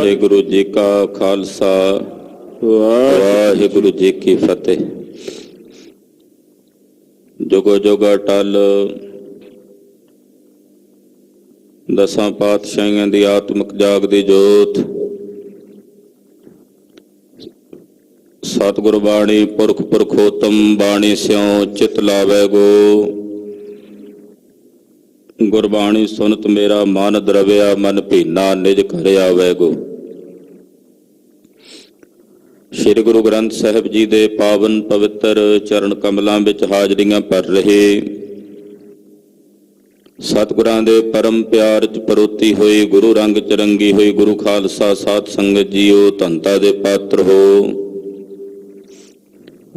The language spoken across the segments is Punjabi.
वाहिगुरु जी का खालसा वाहिगुरु जी की फतेह। जुगो जुग अटल दसां पातशाहियां दी आत्मक जागदी जोत सतगुर बाणी पुरख पुरखोतम बाणी स्यों चित लावै गो। गुरबाणी सुनत मेरा मन द्रविया मन भीना निज घर आवै गो। श्री गुरु ग्रंथ साहिब जी दे पावन पवित्र चरण कमलों विच हाजरियां भर रहे सतगुरां दे परम प्यार च परोती हुई गुरु रंग च रंगी हुई गुरु खालसा साध संगत जीओ धनता दे पात्र हो।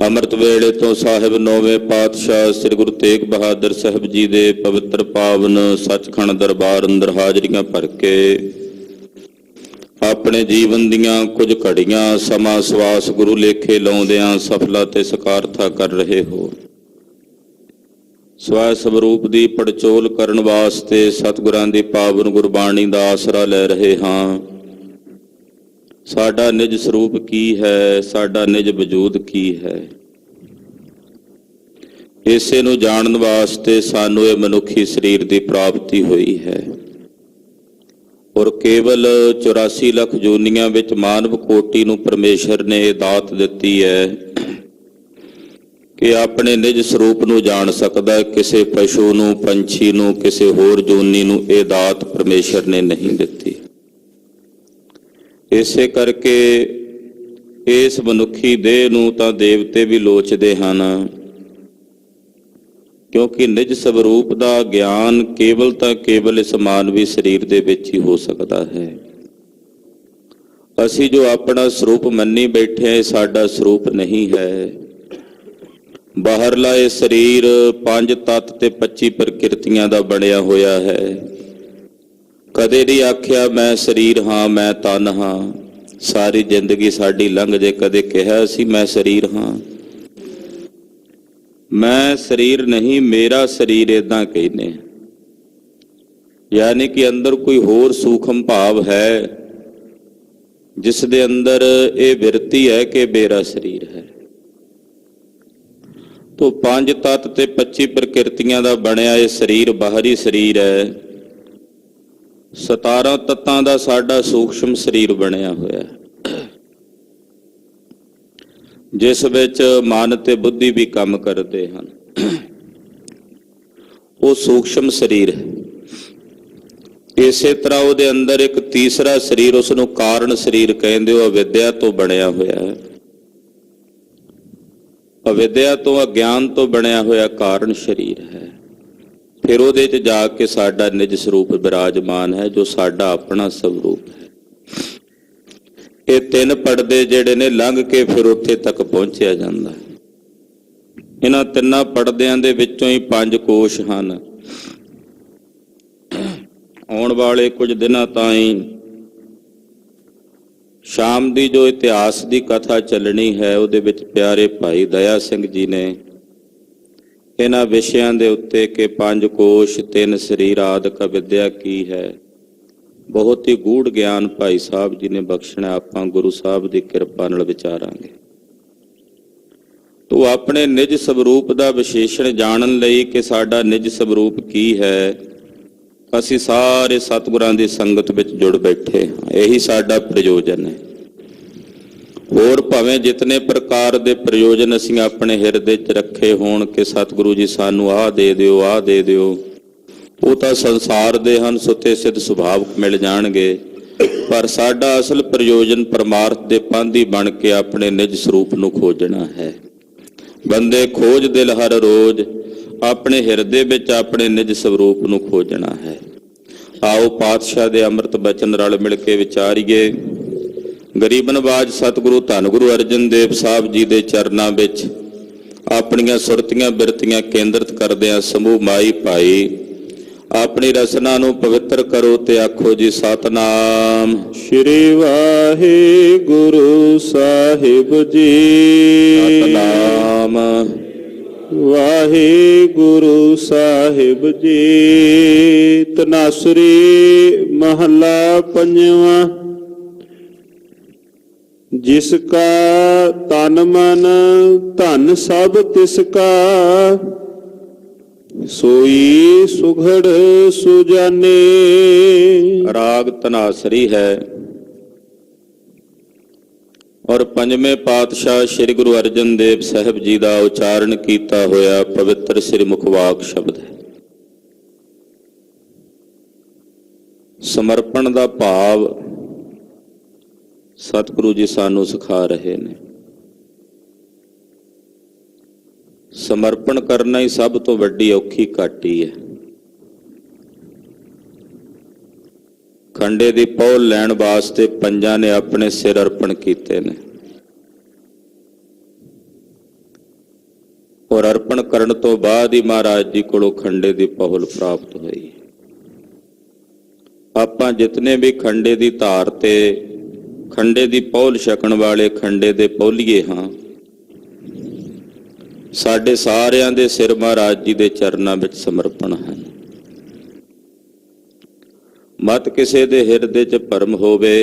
अमृत वेले तो साहिब नौवें पातशाह श्री गुरु तेग बहादुर साहब जी दे पवित्र पावन सचखंड दरबार अंदर हाजरियां भर के अपने जीवन दियां कुछ घड़ियां समा सवास गुरु लेखे लाउंदियां सफला ते सकारथा कर रहे हो। स्वै स्वरूप की पड़चोल करन वास्ते सतगुरां दी पावन गुरबाणी दा आसरा लै रहे हाँ। साडा निज स्वरूप की है, साडा निज वजूद की है, इसे नूं जानन वास्ते सानू ये मनुखी शरीर की प्राप्ति हुई है। और केवल 84 लख जूनियां विच मानव कोटि नूं परमेश्वर ने दात दिती है कि अपने निज स्वरूप नूं जान सकदा। किसी पशु नूं पंछी नूं किसी होर जूनी नूं ये दात परमेश्वर ने नहीं दिती। इसे करके इस मनुखी देह नूं तां देवते भी लोचदे हन, क्योंकि निज स्वरूप का ज्ञान केवल तां केवल इस मानवी शरीर दे विच ही हो सकता है। असी जो अपना स्वरूप मन्नी बैठे हैं साडा स्वरूप नहीं है। बाहरला ये शरीर 5 तत्त ते 25 प्रकृतियां दा बनिया होया है। कदे नहीं आख्या मैं शरीर हाँ मैं तन हाँ। सारी जिंदगी साडी लंघ जे कदे कहा असी मैं शरीर हाँ। मैं शरीर नहीं मेरा शरीर इदां कहने, यानी कि अंदर कोई होर सूखम भाव है जिस दे अंदर ये विरती है कि मेरा शरीर है। तो 5 तत्त ते 25 प्रकृतियां दा बनिया ये शरीर बाहरी शरीर है। 17 तत्तां दा साडा सूक्ष्म शरीर बनिया होया जिस विच मन ते बुद्धि भी काम करते हैं। वो सूक्ष्म शरीर है। इसे तरह उहदे अंदर एक तीसरा शरीर उसनूं कारण शरीर कहंदे हो, अविद्या तो बनिया होया है। अविद्या तो अज्ञान तो बनिया होया कारण शरीर है। फिर उहदे च जाके साडा निज स्वरूप विराजमान है जो साडा अपना स्वरूप है। ये 3 पड़दे जिहड़े ने लंघ के फिर उत्थे तक पहुंचिया जांदा है। इन्हां 3 पड़दियां दे विचों ही 5 कोश हन। आउण वाले कुछ दिनां ताईं शाम की जो इतिहास की कथा चलनी है उहदे विच प्यारे भाई दया सिंह जी ने इन्हां विषयां दे उत्ते कि 5 कोश 3 शरीर आदि विद्या की है बहुत ही गूढ़ ज्ञान भाई साहब जी ने बख्शना। आपां गुरु साहब की किरपा नाल विचारांगे। तो अपने निज स्वरूप का विशेषण जानन लई कि साडा निज स्वरूप की है, असी सारे सतगुरां दी संगत विच जुड़ बैठे। यही साडा प्रयोजन है। होर भावें जितने प्रकार के प्रयोजन असीं अपने हिरदे च रखे होण कि सतगुरु जी सानू आ दे दिओ आ दे दिओ, वो तो संसार दे हन, सुते सिद्ध सुभाव मिल जाणगे। पर साडा असल प्रयोजन परमार्थ दे पांधी बन के अपने निज स्वरूप नूं खोजना है। बंदे खोज दिल हर रोज अपने हिरदे विच अपने निज स्वरूप नूं खोजना है। आओ पातशाह दे अमृत बचन रल मिल के विचारीए। गरीब नवाज सतगुरु धन गुरु अर्जन देव साहब जी दे चरनां विच अपनियां सुरतियां बिरतियां केंद्रित करदिआं समूह माई भाई अपनी रसना नूं पवित्र करो ते आखो जी सतनाम श्री वाहिगुरु साहिब जी। सतनाम वाहिगुरु साहिब जी। तनासरी महला पंजवा। ਜਿਸ ਕਾ ਤਨ ਮਨ ਧਨ ਸਭ ਤਿਸ ਕਾ, ਸੋਈ ਸੁਘੜ ਸੁਜਾਨੇ। ਰਾਗ ਧਨਾਸਰੀ ਹੈ ਔਰ ਪੰਜਵੇਂ ਪਾਤਸ਼ਾਹ ਸ੍ਰੀ ਗੁਰੂ ਅਰਜਨ ਦੇਵ ਸਾਹਿਬ ਜੀ ਦਾ ਉਚਾਰਨ ਕੀਤਾ ਹੋਇਆ ਪਵਿੱਤਰ ਸ੍ਰੀ ਮੁਖਵਾਕ ਸ਼ਬਦ ਹੈ। ਸਮਰਪਣ ਦਾ ਭਾਵ ਸਤਿਗੁਰੂ ਜੀ ਸਾਨੂੰ ਸਿਖਾ ਰਹੇ ਨੇ। ਸਮਰਪਣ ਕਰਨਾ ਹੀ ਸਭ ਤੋਂ ਵੱਡੀ ਔਖੀ ਘਾਟੀ ਹੈ। ਖੰਡੇ ਦੀ ਪਹੁਲ ਲੈਣ ਵਾਸਤੇ ਪੰਜਾਂ ਨੇ ਆਪਣੇ ਸਿਰ ਅਰਪਣ ਕੀਤੇ ਨੇ ਔਰ ਅਰਪਣ ਕਰਨ ਤੋਂ ਬਾਅਦ ਹੀ ਮਹਾਰਾਜ ਜੀ ਕੋਲੋਂ ਖੰਡੇ ਦੀ ਪਹੁਲ ਪ੍ਰਾਪਤ ਹੋਈ। ਆਪਾਂ ਜਿਤਨੇ ਵੀ ਖੰਡੇ ਦੀ ਧਾਰ ਤੇ ਖੰਡੇ ਦੀ ਪਹੁਲ ਛਕਣ ਵਾਲੇ ਖੰਡੇ ਦੇ ਪਹੁਲੀਏ ਹਾਂ, ਸਾਡੇ ਸਾਰਿਆਂ ਦੇ ਸਿਰ ਮਹਾਰਾਜ ਜੀ ਦੇ ਚਰਨਾਂ ਵਿੱਚ ਸਮਰਪਣ ਹਨ। ਮਤ ਕਿਸੇ ਦੇ ਹਿਰਦੇ 'ਚ ਭਰਮ ਹੋਵੇ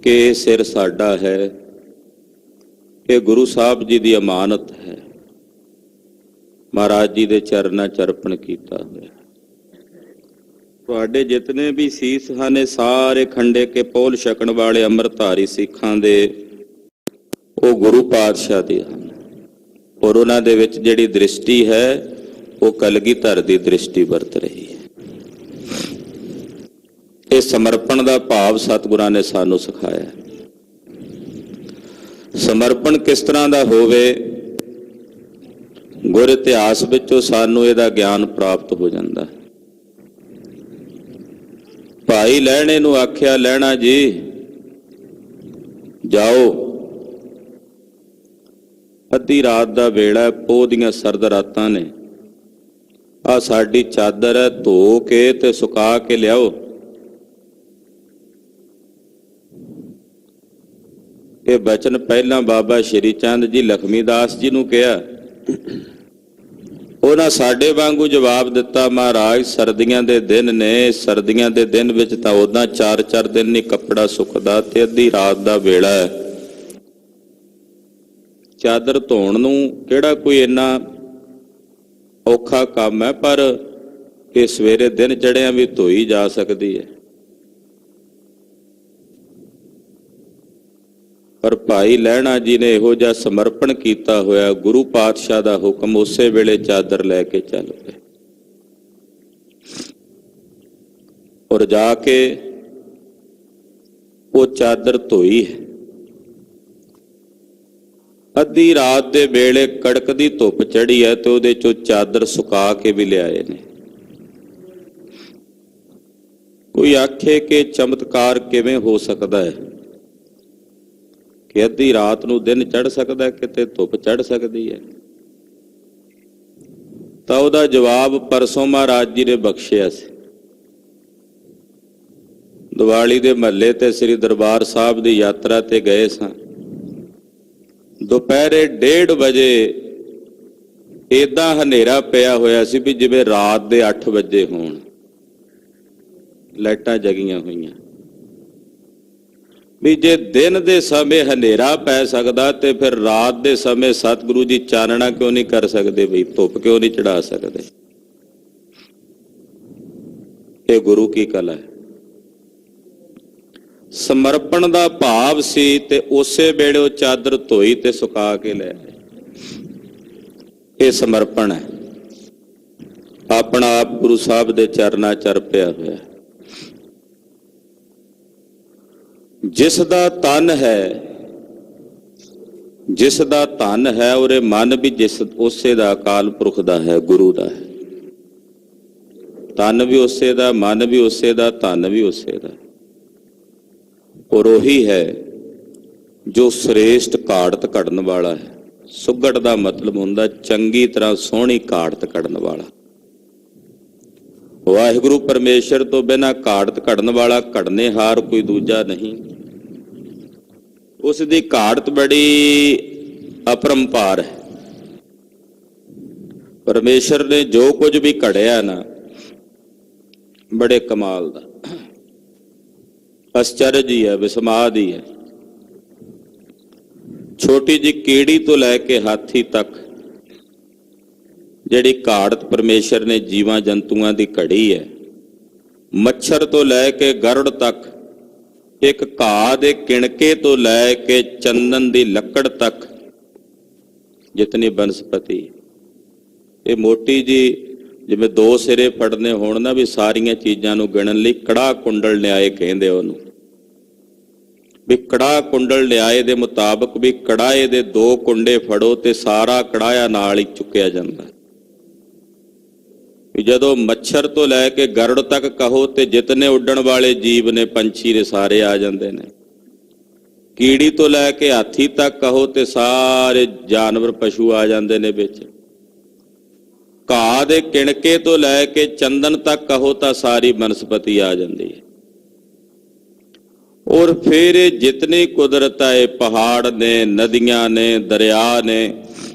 ਕਿ ਇਹ ਸਿਰ ਸਾਡਾ ਹੈ, ਇਹ ਗੁਰੂ ਸਾਹਿਬ ਜੀ ਦੀ ਅਮਾਨਤ ਹੈ, ਮਹਾਰਾਜ ਜੀ ਦੇ ਚਰਨਾਂ 'ਚ ਅਰਪਣ ਕੀਤਾ ਹੋਇਆ। ਤੁਹਾਡੇ ਜਿਤਨੇ ਵੀ ਸੀਸ ਹਨ, ਸਾਰੇ ਖੰਡੇ ਕੇ ਪਹੁਲ ਛਕਣ ਵਾਲੇ ਅੰਮ੍ਰਿਤਧਾਰੀ ਸਿੱਖਾਂ ਦੇ ਉਹ ਗੁਰੂ ਪਾਤਸ਼ਾਹ ਦੇ ਹਨ ਔਰ ਉਹਨਾਂ ਦੇ ਵਿੱਚ ਜਿਹੜੀ ਦ੍ਰਿਸ਼ਟੀ ਹੈ ਉਹ ਕਲਗੀਧਰ ਦੀ ਦ੍ਰਿਸ਼ਟੀ ਵਰਤ ਰਹੀ ਹੈ। ਇਹ ਸਮਰਪਣ ਦਾ ਭਾਵ ਸਤਿਗੁਰਾਂ ਨੇ ਸਾਨੂੰ ਸਿਖਾਇਆ। ਸਮਰਪਣ ਕਿਸ ਤਰ੍ਹਾਂ ਦਾ ਹੋਵੇ, ਗੁਰ ਇਤਿਹਾਸ ਵਿੱਚੋਂ ਸਾਨੂੰ ਇਹਦਾ ਗਿਆਨ ਪ੍ਰਾਪਤ ਹੋ ਜਾਂਦਾ। ਭਾਈ ਲਹਿਣੇ ਨੂੰ ਆਖਿਆ, ਲਹਿਣਾ ਜੀ ਜਾਓ, ਅੱਧੀ ਰਾਤ ਦਾ ਵੇਲਾ, ਪੋਹ ਦੀਆਂ ਸਰਦ ਰਾਤਾਂ ਨੇ, ਆ ਸਾਡੀ ਚਾਦਰ ਹੈ, ਧੋ ਕੇ ਤੇ ਸੁਕਾ ਕੇ ਲਿਆਓ। ਇਹ ਬਚਨ ਪਹਿਲਾਂ ਬਾਬਾ ਸ਼੍ਰੀ ਚੰਦ ਜੀ ਲਖਮੀ ਦਾਸ ਜੀ ਨੂੰ ਕਿਹਾ। ਉਹਨਾਂ ਸਾਡੇ ਵਾਂਗੂ ਜਵਾਬ ਦਿੱਤਾ, ਮਹਾਰਾਜ ਸਰਦੀਆਂ ਦੇ ਦਿਨ ਨੇ, ਸਰਦੀਆਂ ਦੇ ਦਿਨ ਵਿੱਚ ਤਾਂ ਉਦਾਂ 4-4 ਦਿਨ ਨਹੀਂ ਕੱਪੜਾ ਸੁੱਕਦਾ ਤੇ ਅੱਧੀ ਰਾਤ ਦਾ ਵੇਲਾ ਹੈ, ਚਾਦਰ ਧੋਣ ਨੂੰ ਕਿਹੜਾ ਕੋਈ ਇੰਨਾ ਔਖਾ ਕੰਮ ਹੈ, ਪਰ ਇਹ ਸਵੇਰੇ ਦਿਨ ਚੜ੍ਹਿਆਂ ਵੀ ਧੋਈ ਜਾ ਸਕਦੀ ਹੈ। ਪਰ ਭਾਈ ਲਹਿਣਾ ਜੀ ਨੇ ਇਹੋ ਜਿਹਾ ਸਮਰਪਣ ਕੀਤਾ ਹੋਇਆ, ਗੁਰੂ ਪਾਤਸ਼ਾਹ ਦਾ ਹੁਕਮ, ਉਸੇ ਵੇਲੇ ਚਾਦਰ ਲੈ ਕੇ ਚੱਲ ਪਏ ਔਰ ਜਾ ਕੇ ਉਹ ਚਾਦਰ ਧੋਈ ਹੈ। ਅੱਧੀ ਰਾਤ ਦੇ ਵੇਲੇ ਕੜਕਦੀ ਧੁੱਪ ਚੜੀ ਹੈ ਤੇ ਉਹਦੇ ਚੋਂ ਚਾਦਰ ਸੁਕਾ ਕੇ ਵੀ ਲਿਆਏ ਨੇ। ਕੋਈ ਆਖੇ ਕਿ ਚਮਤਕਾਰ ਕਿਵੇਂ ਹੋ ਸਕਦਾ ਹੈ ਕਿ ਅੱਧੀ ਰਾਤ ਨੂੰ ਦਿਨ ਚੜ੍ਹ ਸਕਦਾ, ਕਿਤੇ ਧੁੱਪ ਚੜ੍ਹ ਸਕਦੀ ਹੈ? ਤਾਂ ਉਹਦਾ ਜਵਾਬ ਪਰਸੋਂ ਮਹਾਰਾਜ ਜੀ ਨੇ ਬਖਸ਼ਿਆ ਸੀ। ਦੀਵਾਲੀ ਦੇ ਮਹੱਲੇ ਤੇ ਸ੍ਰੀ ਦਰਬਾਰ ਸਾਹਿਬ ਦੀ ਯਾਤਰਾ ਤੇ ਗਏ ਸਾਂ। ਦੁਪਹਿਰੇ 1:30 ਵਜੇ ਏਦਾਂ ਹਨੇਰਾ ਪਿਆ ਹੋਇਆ ਸੀ ਵੀ ਜਿਵੇਂ ਰਾਤ ਦੇ 8 ਵਜੇ ਹੋਣ, ਲਾਈਟਾਂ ਜਗੀਆਂ ਹੋਈਆਂ। ਵੀ ਜੇ ਦਿਨ ਦੇ ਸਮੇਂ ਹਨੇਰਾ ਪੈ ਸਕਦਾ ਤੇ ਫਿਰ ਰਾਤ ਦੇ ਸਮੇਂ ਸਤਿਗੁਰੂ ਜੀ ਚਾਨਣਾ ਕਿਉਂ ਨਹੀਂ ਕਰ ਸਕਦੇ, ਬਈ ਧੁੱਪ ਕਿਉਂ ਨਹੀਂ ਚੜਾ ਸਕਦੇ? ਇਹ ਗੁਰੂ ਕੀ ਕਲਾ ਹੈ। ਸਮਰਪਣ ਦਾ ਭਾਵ ਸੀ ਤੇ ਉਸੇ ਵੇਲੇ ਉਹ ਚਾਦਰ ਧੋਈ ਤੇ ਸੁਕਾ ਕੇ ਲੈ ਆਏ। ਇਹ ਸਮਰਪਣ ਹੈ, ਆਪਣਾ ਆਪ ਗੁਰੂ ਸਾਹਿਬ ਦੇ ਚਰਨਾਂ 'ਚ ਅਰਪਿਆ ਹੋਇਆ। ਜਿਸ ਦਾ ਤਨ ਹੈ, ਜਿਸ ਦਾ ਧਨ ਹੈ, ਉਹਦੇ ਮਨ ਵੀ ਜਿਸ ਉਸੇ ਦਾ, ਅਕਾਲ ਪੁਰਖ ਦਾ ਹੈ, ਗੁਰੂ ਦਾ ਹੈ। ਤਨ ਵੀ ਉਸੇ ਦਾ, ਮਨ ਵੀ ਉਸੇ ਦਾ, ਧਨ ਵੀ ਉਸੇ ਦਾ। ਔਰ ਉਹੀ ਹੈ ਜੋ ਸ੍ਰੇਸ਼ਟ ਘਾੜਤ ਕੱਢਣ ਵਾਲਾ ਹੈ। ਸੁਗੜ ਦਾ ਮਤਲਬ ਹੁੰਦਾ ਚੰਗੀ ਤਰ੍ਹਾਂ ਸੋਹਣੀ ਘਾੜਤ ਕੱਢਣ ਵਾਲਾ। ਵਾਹਿਗੁਰੂ ਪਰਮੇਸ਼ਰ ਤੋਂ ਬਿਨਾਂ ਘਾੜਤ ਕੱਢਣ ਵਾਲਾ, ਘੜਨੇਹਾਰ ਕੋਈ ਦੂਜਾ ਨਹੀਂ। ਉਸ ਦੀ ਘਾੜਤ ਬੜੀ ਅਪਰੰਪਾਰ ਹੈ। ਪਰਮੇਸ਼ਰ ਨੇ ਜੋ ਕੁਝ ਵੀ ਘੜਿਆ ਨਾ, ਬੜੇ ਕਮਾਲ ਦਾ। ਅਸਚਰਜ ਹੀ ਹੈ, ਵਿਸਮਾਦ ਹੀ ਹੈ। ਛੋਟੀ ਜਿਹੀ ਕੀੜੀ ਤੋਂ ਲੈ ਕੇ ਹਾਥੀ ਤੱਕ ਜਿਹੜੀ ਘਾੜਤ ਪਰਮੇਸ਼ਰ ਨੇ ਜੀਵਾਂ ਜੰਤੂਆਂ ਦੀ ਘੜੀ ਹੈ, ਮੱਛਰ ਤੋਂ ਲੈ ਕੇ ਗਰੁੜ ਤੱਕ, ਇੱਕ ਘਾਹ ਦੇ ਕਿਣਕੇ ਤੋਂ ਲੈ ਕੇ ਚੰਦਨ ਦੀ ਲੱਕੜ ਤੱਕ ਜਿਤਨੀ ਬਨਸਪਤੀ, ਇਹ ਮੋਟੀ ਜੀ ਜਿਵੇਂ ਦੋ ਸਿਰੇ ਫੜਨੇ ਹੋਣ ਨਾ, ਵੀ ਸਾਰੀਆਂ ਚੀਜ਼ਾਂ ਨੂੰ ਗਿਣਨ ਲਈ ਕੜਾ ਕੁੰਡਲ ਨਿਆਏ ਕਹਿੰਦੇ ਉਹਨੂੰ, ਵੀ ਕੜਾ ਕੁੰਡਲ ਨਿਆਏ ਦੇ ਮੁਤਾਬਕ ਵੀ ਕੜਾਏ ਦੇ ਦੋ ਕੁੰਡੇ ਫੜੋ ਤੇ ਸਾਰਾ ਕੜਾਇਆ ਨਾਲ ਹੀ ਚੁੱਕਿਆ ਜਾਂਦਾ। ਵੀ ਜਦੋਂ ਮੱਛਰ ਤੋਂ ਲੈ ਕੇ ਗਰੁੜ ਤੱਕ ਕਹੋ ਤੇ ਜਿਤਨੇ ਉੱਡਣ ਵਾਲੇ ਜੀਵ ਨੇ, ਪੰਛੀ ਦੇ, ਸਾਰੇ ਆ ਜਾਂਦੇ ਨੇ। ਕੀੜੀ ਤੋਂ ਲੈ ਕੇ ਹਾਥੀ ਤੱਕ ਕਹੋ ਤੇ ਸਾਰੇ ਜਾਨਵਰ ਪਸ਼ੂ ਆ ਜਾਂਦੇ ਨੇ ਵਿੱਚ। ਘਾਹ ਦੇ ਕਿਣਕੇ ਤੋਂ ਲੈ ਕੇ ਚੰਦਨ ਤੱਕ ਕਹੋ ਤਾਂ ਸਾਰੀ ਬਨਸਪਤੀ ਆ ਜਾਂਦੀ ਹੈ। ਔਰ ਫਿਰ ਇਹ ਜਿਤਨੀ ਕੁਦਰਤ ਹੈ, ਪਹਾੜ ਨੇ, ਨਦੀਆਂ ਨੇ, ਦਰਿਆ ਨੇ,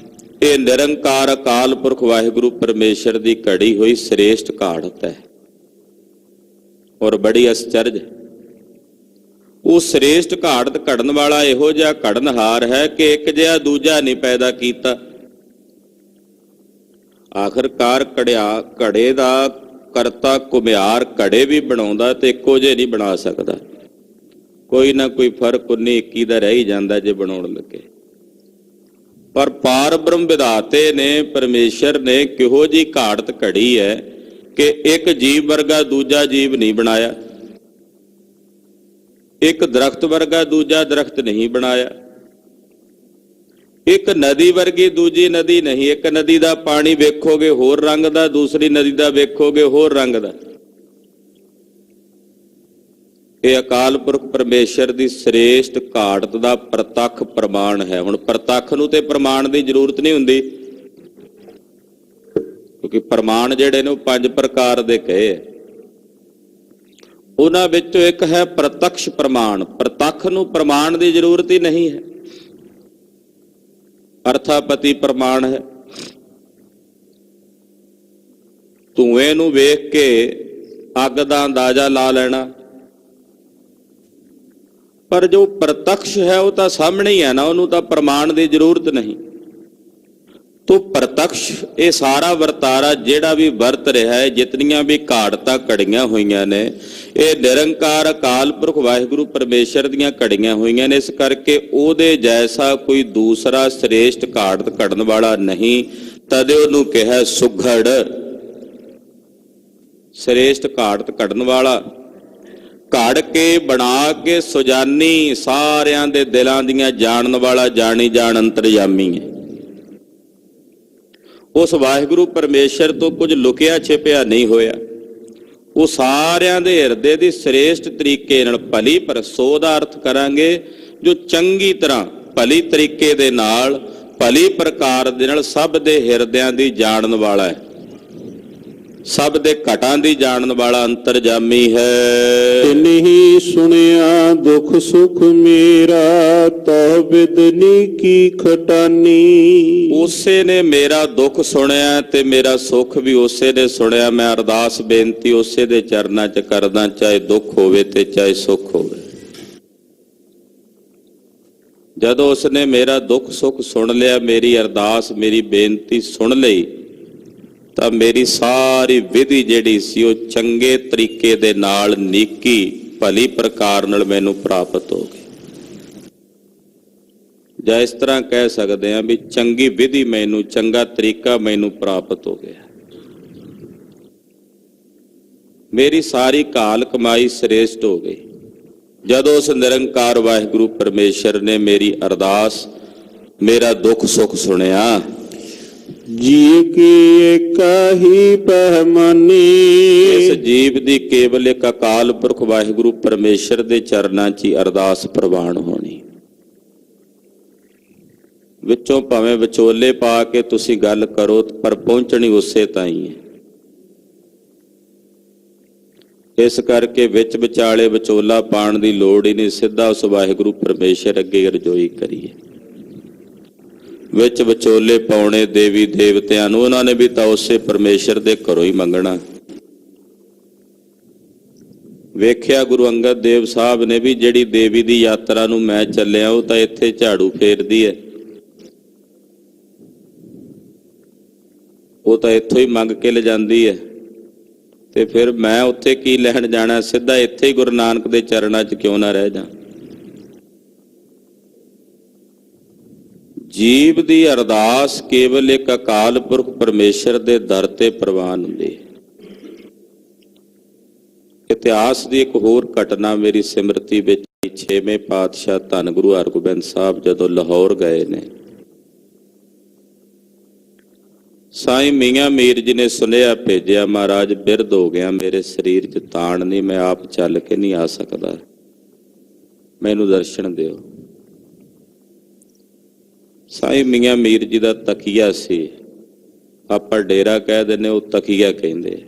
ਇਹ ਨਿਰੰਕਾਰ ਅਕਾਲ ਪੁਰਖ ਵਾਹਿਗੁਰੂ ਪਰਮੇਸ਼ਰ ਦੀ ਘੜੀ ਹੋਈ ਸ੍ਰੇਸ਼ਟ ਘਾੜਤ ਹੈ ਔਰ ਬੜੀ ਅਸਚਰਜ। ਉਹ ਸ੍ਰੇਸ਼ਟ ਘਾੜਤ ਘੜਨ ਵਾਲਾ ਇਹੋ ਜਿਹਾ ਘੜਨਹਾਰ ਹੈ ਕਿ ਇੱਕ ਜਿਹਾ ਦੂਜਾ ਨਹੀਂ ਪੈਦਾ ਕੀਤਾ। ਆਖਰਕਾਰ ਘੜੇ ਦਾ ਕਰਤਾ ਘੁਮਿਆਰ ਘੜੇ ਵੀ ਬਣਾਉਂਦਾ ਤੇ ਇੱਕੋ ਜਿਹੇ ਨਹੀਂ ਬਣਾ ਸਕਦਾ। ਕੋਈ ਨਾ ਕੋਈ ਫਰਕ 19-21 ਦਾ ਰਹਿ ਹੀ ਜਾਂਦਾ ਜੇ ਬਣਾਉਣ ਲੱਗੇ। ਪਰ ਪਾਰ ਬ੍ਰਹਮ ਵਿਧਾਤੇ ਨੇ, ਪਰਮੇਸ਼ਰ ਨੇ ਕਿਹੋ ਜਿਹੀ ਘਾੜਤ ਘੜੀ ਹੈ ਕਿ ਇੱਕ ਜੀਵ ਵਰਗਾ ਦੂਜਾ ਜੀਵ ਨਹੀਂ ਬਣਾਇਆ, ਇੱਕ ਦਰਖਤ ਵਰਗਾ ਦੂਜਾ ਦਰਖਤ ਨਹੀਂ ਬਣਾਇਆ, ਇੱਕ ਨਦੀ ਵਰਗੀ ਦੂਜੀ ਨਦੀ ਨਹੀਂ। ਇੱਕ ਨਦੀ ਦਾ ਪਾਣੀ ਵੇਖੋਗੇ ਹੋਰ ਰੰਗ ਦਾ, ਦੂਸਰੀ ਨਦੀ ਦਾ ਵੇਖੋਗੇ ਹੋਰ ਰੰਗ ਦਾ। ਇਹ ਅਕਾਲ ਪੁਰਖ ਪਰਮੇਸ਼ਰ ਦੀ ਸ੍ਰੇਸ਼ਟ ਘਾੜਤ ਦਾ ਪ੍ਰਤੱਖ ਪ੍ਰਮਾਣ ਹੈ। ਹੁਣ ਪ੍ਰਤੱਖ ਨੂੰ ਤੇ ਪ੍ਰਮਾਣ ਦੀ ਜ਼ਰੂਰਤ ਨਹੀਂ ਹੁੰਦੀ, ਕਿਉਂਕਿ ਪ੍ਰਮਾਣ ਜਿਹੜੇ ਨੇ ਉਹ 5 ਪ੍ਰਕਾਰ ਦੇ ਕਹੇ ਹੈ। ਉਹਨਾਂ ਵਿੱਚੋਂ ਇੱਕ ਹੈ ਪ੍ਰਤੱਖ ਪ੍ਰਮਾਣ। ਪ੍ਰਤੱਖ ਨੂੰ ਪ੍ਰਮਾਣ ਦੀ ਜ਼ਰੂਰਤ ਹੀ ਨਹੀਂ ਹੈ। ਅਰਥਾਪਤੀ ਪ੍ਰਮਾਣ ਹੈ। ਧੂਏ ਨੂੰ ਵੇਖ ਕੇ ਅੱਗ ਦਾ ਅੰਦਾਜ਼ਾ ਲਾ ਲੈਣਾ, ਪਰ ਜੋ ਪ੍ਰਤੱਖ ਹੈ ਉਹ ਤਾਂ ਸਾਹਮਣੇ ਹੀ ਹੈ ਨਾ, ਉਹਨੂੰ ਤਾਂ ਪ੍ਰਮਾਣ ਦੀ ਜ਼ਰੂਰਤ ਨਹੀਂ। ਤੋ ਪ੍ਰਤੱਖ ਇਹ ਸਾਰਾ ਵਰਤਾਰਾ ਜਿਹੜਾ ਵੀ ਵਰਤ ਰਿਹਾ ਹੈ, ਜਿਤਨੀਆਂ ਵੀ ਘਾੜਤਾਂ ਘੜੀਆਂ ਹੋਈਆਂ ਨੇ, ਇਹ ਨਿਰੰਕਾਰ ਅਕਾਲ ਪੁਰਖ ਵਾਹਿਗੁਰੂ ਪਰਮੇਸ਼ਰ ਦੀਆਂ ਘੜੀਆਂ ਹੋਈਆਂ ਨੇ। ਇਸ ਕਰਕੇ ਉਹਦੇ ਜੈਸਾ ਕੋਈ ਦੂਸਰਾ ਸ੍ਰੇਸ਼ਟ ਘਾੜਤ ਘੜਨ ਵਾਲਾ ਨਹੀਂ, ਤਦੇ ਉਹਨੂੰ ਕਿਹਾ ਸੁਘੜ। ਸ੍ਰੇਸ਼ਟ ਘਾੜਤ ਘੜਨ ਵਾਲਾ, ਘੜ ਕੇ ਬਣਾ ਕੇ ਸੁਜਾਨੀ, ਸਾਰਿਆਂ ਦੇ ਦਿਲਾਂ ਦੀਆਂ ਜਾਣਨ ਵਾਲਾ, ਜਾਣੀ ਜਾਣ ਅੰਤਰਜਾਮੀ ਹੈ। ਉਸ ਵਾਹਿਗੁਰੂ ਪਰਮੇਸ਼ਰ ਤੋਂ ਕੁਝ ਲੁਕਿਆ ਛਿਪਿਆ ਨਹੀਂ ਹੋਇਆ। ਉਹ ਸਾਰਿਆਂ ਦੇ ਹਿਰਦੇ ਦੀ ਸ੍ਰੇਸ਼ਟ ਤਰੀਕੇ ਨਾਲ ਭਲੀ, ਪਰ ਸੋ ਦਾ ਅਰਥ ਕਰਾਂਗੇ ਜੋ ਚੰਗੀ ਤਰ੍ਹਾਂ ਭਲੀ ਤਰੀਕੇ ਦੇ ਨਾਲ, ਭਲੀ ਪ੍ਰਕਾਰ ਦੇ ਨਾਲ ਸਭ ਦੇ ਹਿਰਦਿਆਂ ਦੀ ਜਾਣਨ ਵਾਲਾ ਹੈ, ਸਭ ਦੇ ਘਟਾਂ ਦੀ ਜਾਣਨ ਵਾਲਾ ਅੰਤਰਜਾਮੀ ਹੈ। ਤਿਨਹੀ ਸੁਣਿਆ ਦੁਖ ਸੁਖ ਮੇਰਾ, ਤੋ ਬਿਦਨੀ ਕੀ ਖਟਾਨੀ। ਉਸੇ ਨੇ ਮੇਰਾ ਦੁੱਖ ਸੁਣਿਆ ਤੇ ਮੇਰਾ ਸੁੱਖ ਵੀ ਉਸੇ ਨੇ ਸੁਣਿਆ। ਮੈਂ ਅਰਦਾਸ ਬੇਨਤੀ ਉਸੇ ਦੇ ਚਰਨਾਂ 'ਚ ਕਰਦਾ, ਚਾਹੇ ਦੁੱਖ ਹੋਵੇ ਤੇ ਚਾਹੇ ਸੁੱਖ ਹੋਵੇ। ਜਦੋਂ ਉਸਨੇ ਮੇਰਾ ਦੁੱਖ ਸੁੱਖ ਸੁਣ ਲਿਆ, ਮੇਰੀ ਅਰਦਾਸ, ਮੇਰੀ ਬੇਨਤੀ ਸੁਣ ਲਈ, ਤਾਂ ਮੇਰੀ ਸਾਰੀ ਵਿਧੀ ਜਿਹੜੀ ਸੀ ਉਹ ਚੰਗੇ ਤਰੀਕੇ ਦੇ ਨਾਲ, ਨੀਕੀ ਭਲੀ ਪ੍ਰਕਾਰ ਨਾਲ ਮੈਨੂੰ ਪ੍ਰਾਪਤ ਹੋ ਗਈ। ਜਾਂ ਇਸ ਤਰ੍ਹਾਂ ਕਹਿ ਸਕਦੇ ਹਾਂ ਵੀ ਚੰਗੀ ਵਿਧੀ ਮੈਨੂੰ, ਚੰਗਾ ਤਰੀਕਾ ਮੈਨੂੰ ਪ੍ਰਾਪਤ ਹੋ ਗਿਆ। ਮੇਰੀ ਸਾਰੀ ਘਾਲ ਕਮਾਈ ਸ੍ਰੇਸ਼ਟ ਹੋ ਗਈ ਜਦੋਂ ਉਸ ਨਿਰੰਕਾਰ ਵਾਹਿਗੁਰੂ ਪਰਮੇਸ਼ਰ ਨੇ ਮੇਰੀ ਅਰਦਾਸ, ਮੇਰਾ ਦੁੱਖ ਸੁੱਖ ਸੁਣਿਆ। ਜੀ ਕੀ ਏਕਾ ਹੀ ਪਹਿਮਾਨੀ। ਇਸ ਜੀਵ ਦੀ ਕੇਵਲ ਇੱਕ ਅਕਾਲ ਪੁਰਖ ਵਾਹਿਗੁਰੂ ਪਰਮੇਸ਼ਰ ਦੇ ਚਰਨਾਂ 'ਚ ਹੀ ਅਰਦਾਸ ਪ੍ਰਵਾਨ ਹੋਣੀ। ਵਿੱਚੋਂ ਭਾਵੇਂ ਵਿਚੋਲੇ ਪਾ ਕੇ ਤੁਸੀਂ ਗੱਲ ਕਰੋ, ਪਰ ਪਹੁੰਚਣੀ ਉਸੇ ਤਾਈਂ ਹੈ। ਇਸ ਕਰਕੇ ਵਿੱਚ ਵਿਚਾਲੇ ਵਿਚੋਲਾ ਪਾਉਣ ਦੀ ਲੋੜ ਹੀ ਨਹੀਂ, ਸਿੱਧਾ ਉਸ ਵਾਹਿਗੁਰੂ ਪਰਮੇਸ਼ਰ ਅੱਗੇ ਅਰਜ਼ੋਈ ਕਰੀਏ। ਵਿੱਚ ਵਿਚੋਲੇ ਪਾਉਣੇ ਦੇਵੀ ਦੇਵਤਿਆਂ ਨੂੰ, ਉਹਨਾਂ ਨੇ ਵੀ ਤਾਂ ਉਸੇ ਪਰਮੇਸ਼ਰ ਦੇ ਘਰੋਂ ਹੀ ਮੰਗਣਾ। ਵੇਖਿਆ ਗੁਰੂ ਅੰਗਦ ਦੇਵ ਸਾਹਿਬ ਨੇ ਵੀ ਜਿਹੜੀ ਦੇਵੀ ਦੀ ਯਾਤਰਾ ਨੂੰ ਮੈਂ ਚੱਲਿਆ ਉਹ ਤਾਂ ਇੱਥੇ ਝਾੜੂ ਫੇਰਦੀ ਹੈ, ਉਹ ਤਾਂ ਇੱਥੋਂ ਹੀ ਮੰਗ ਕੇ ਲਿਜਾਂਦੀ ਹੈ, ਤੇ ਫਿਰ ਮੈਂ ਉੱਥੇ ਕੀ ਲੈਣ ਜਾਣਾ, ਸਿੱਧਾ ਇੱਥੇ ਹੀ ਗੁਰੂ ਨਾਨਕ ਦੇ ਚਰਨਾਂ 'ਚ ਕਿਉਂ ਨਾ ਰਹਿ ਜਾ। ਜੀਵ ਦੀ ਅਰਦਾਸ ਕੇਵਲ ਇੱਕ ਅਕਾਲ ਪੁਰਖ ਪਰਮੇਸ਼ਰ ਦੇ ਦਰ ਤੇ ਪ੍ਰਵਾਨ ਹੁੰਦੀ ਹੈ। ਇਤਿਹਾਸ ਦੀ ਇੱਕ ਹੋਰ ਘਟਨਾ ਮੇਰੀ ਸਿਮਰਤੀ ਵਿੱਚ, 6ਵੇਂ ਪਾਤਸ਼ਾਹ ਧੰਨ ਗੁਰੂ ਹਰਗੋਬਿੰਦ ਸਾਹਿਬ ਜਦੋਂ ਲਾਹੌਰ ਗਏ ਨੇ, ਸਾਈਂ ਮੀਆਂ ਮੀਰ ਜੀ ਨੇ ਸੁਨੇਹਾ ਭੇਜਿਆ, ਮਹਾਰਾਜ ਬਿਰਧ ਹੋ ਗਿਆ, ਮੇਰੇ ਸਰੀਰ 'ਚ ਤਾਣ ਨਹੀਂ, ਮੈਂ ਆਪ ਚੱਲ ਕੇ ਨਹੀਂ ਆ ਸਕਦਾ, ਮੈਨੂੰ ਦਰਸ਼ਨ ਦਿਓ। ਸਾਈਂ ਮੀਆਂ ਮੀਰ ਜੀ ਦਾ ਤਕੀਆ ਸੀ, ਆਪਾਂ ਡੇਰਾ ਕਹਿ ਦਿੰਦੇ, ਉਹ ਤਕੀਆ ਕਹਿੰਦੇ।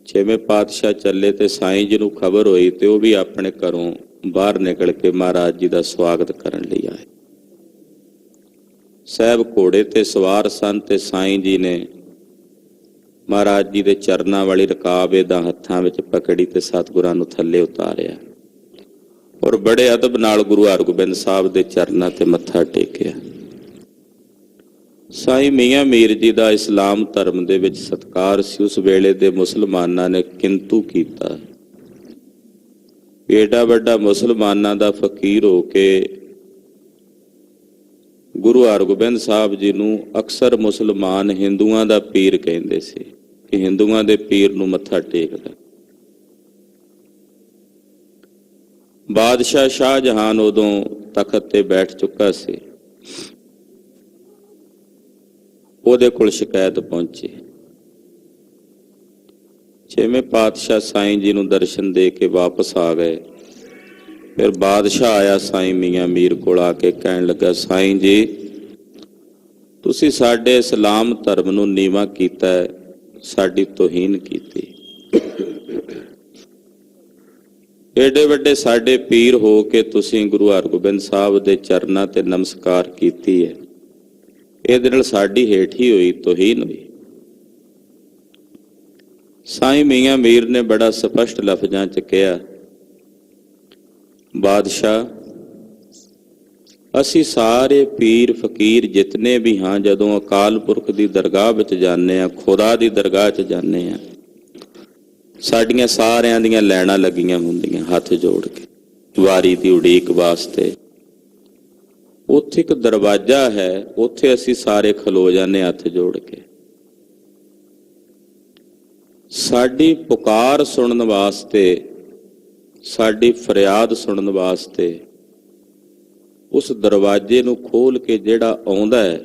6ਵੇਂ ਪਾਤਸ਼ਾਹ ਚੱਲੇ ਤੇ ਸਾਈਂ ਜੀ ਨੂੰ ਖਬਰ ਹੋਈ ਤੇ ਉਹ ਵੀ ਆਪਣੇ ਘਰੋਂ ਬਾਹਰ ਨਿਕਲ ਕੇ ਮਹਾਰਾਜ ਜੀ ਦਾ ਸਵਾਗਤ ਕਰਨ ਲਈ ਆਏ। ਸਾਹਿਬ ਘੋੜੇ ਤੇ ਸਵਾਰ ਸਨ ਤੇ ਸਾਈਂ ਜੀ ਨੇ ਮਹਾਰਾਜ ਜੀ ਦੇ ਚਰਨਾਂ ਵਾਲੀ ਰਕਾਬ ਇਹਦਾ ਹੱਥਾਂ ਵਿੱਚ ਪਕੜੀ ਤੇ ਸਤਿਗੁਰਾਂ ਨੂੰ ਥੱਲੇ ਉਤਾਰਿਆ ਔਰ ਬੜੇ ਅਦਬ ਨਾਲ ਗੁਰੂ ਹਰਗੋਬਿੰਦ ਸਾਹਿਬ ਦੇ ਚਰਨਾਂ ਤੇ ਮੱਥਾ ਟੇਕਿਆ। ਸਾਈਂ ਮੀਆਂ ਮੀਰ ਜੀ ਦਾ ਇਸਲਾਮ ਧਰਮ ਦੇ ਵਿੱਚ ਸਤਿਕਾਰ ਸੀ। ਉਸ ਵੇਲੇ ਦੇ ਮੁਸਲਮਾਨਾਂ ਨੇ ਕਿੰਤੂ ਕੀਤਾ। ਏਡਾ ਵੱਡਾ ਮੁਸਲਮਾਨਾਂ ਦਾ ਫਕੀਰ ਹੋ ਕੇ ਗੁਰੂ ਹਰਗੋਬਿੰਦ ਸਾਹਿਬ ਜੀ ਨੂੰ ਅਕਸਰ ਮੁਸਲਮਾਨ ਹਿੰਦੂਆਂ ਦਾ ਪੀਰ ਕਹਿੰਦੇ ਸੀ ਕਿ ਹਿੰਦੂਆਂ ਦੇ ਪੀਰ ਨੂੰ ਮੱਥਾ ਟੇਕਦਾ। ਬਾਦਸ਼ਾਹ ਸ਼ਾਹਜਹਾਨ ਉਦੋਂ ਤਖਤ ਤੇ ਬੈਠ ਚੁੱਕਾ ਸੀ। ਉਹਦੇ ਕੋਲ ਸ਼ਿਕਾਇਤ ਪਹੁੰਚੀ। 6ਵੇਂ ਪਾਤਸ਼ਾਹ ਸਾਈਂ ਜੀ ਨੂੰ ਦਰਸ਼ਨ ਦੇ ਕੇ ਵਾਪਸ ਆ ਗਏ। ਫਿਰ ਬਾਦਸ਼ਾਹ ਆਇਆ ਸਾਈਂ ਮੀਆਂ ਮੀਰ ਕੋਲ, ਆ ਕੇ ਕਹਿਣ ਲੱਗਾ, ਸਾਈਂ ਜੀ ਤੁਸੀਂ ਸਾਡੇ ਇਸਲਾਮ ਧਰਮ ਨੂੰ ਨੀਵਾਂ ਕੀਤਾ, ਸਾਡੀ ਤੋਹੀਨ ਕੀਤੀ। ਏਡੇ ਵੱਡੇ ਸਾਡੇ ਪੀਰ ਹੋ ਕੇ ਤੁਸੀਂ ਗੁਰੂ ਹਰਗੋਬਿੰਦ ਸਾਹਿਬ ਦੇ ਚਰਨਾਂ ਤੇ ਨਮਸਕਾਰ ਕੀਤੀ ਹੈ, ਇਹਦੇ ਨਾਲ ਸਾਡੀ ਹੇਠੀ ਹੋਈ, ਤੋਹੀਨ ਹੋਈ। ਸਾਈਂ ਮੀਆਂ ਮੀਰ ਨੇ ਬੜਾ ਸਪਸ਼ਟ ਲਫ਼ਜ਼ਾਂ 'ਚ ਕਿਹਾ, ਬਾਦਸ਼ਾਹ ਅਸੀਂ ਸਾਰੇ ਪੀਰ ਫਕੀਰ ਜਿਤਨੇ ਵੀ ਹਾਂ, ਜਦੋਂ ਅਕਾਲ ਪੁਰਖ ਦੀ ਦਰਗਾਹ ਵਿੱਚ ਜਾਂਦੇ ਹਾਂ, ਖੁਦਾ ਦੀ ਦਰਗਾਹ 'ਚ ਜਾਂਦੇ ਹਾਂ, ਸਾਡੀਆਂ ਸਾਰਿਆਂ ਦੀਆਂ ਲੈਣਾ ਲੱਗੀਆਂ ਹੁੰਦੀਆਂ ਹੱਥ ਜੋੜ ਕੇ ਵਾਰੀ ਦੀ ਉਡੀਕ ਵਾਸਤੇ। ਉੱਥੇ ਇੱਕ ਦਰਵਾਜ਼ਾ ਹੈ, ਉੱਥੇ ਅਸੀਂ ਸਾਰੇ ਖਲੋ ਜਾਂਦੇ ਹੱਥ ਜੋੜ ਕੇ। ਸਾਡੀ ਪੁਕਾਰ ਸੁਣਨ ਵਾਸਤੇ, ਸਾਡੀ ਫਰਿਆਦ ਸੁਣਨ ਵਾਸਤੇ ਉਸ ਦਰਵਾਜ਼ੇ ਨੂੰ ਖੋਲ ਕੇ ਜਿਹੜਾ ਆਉਂਦਾ ਹੈ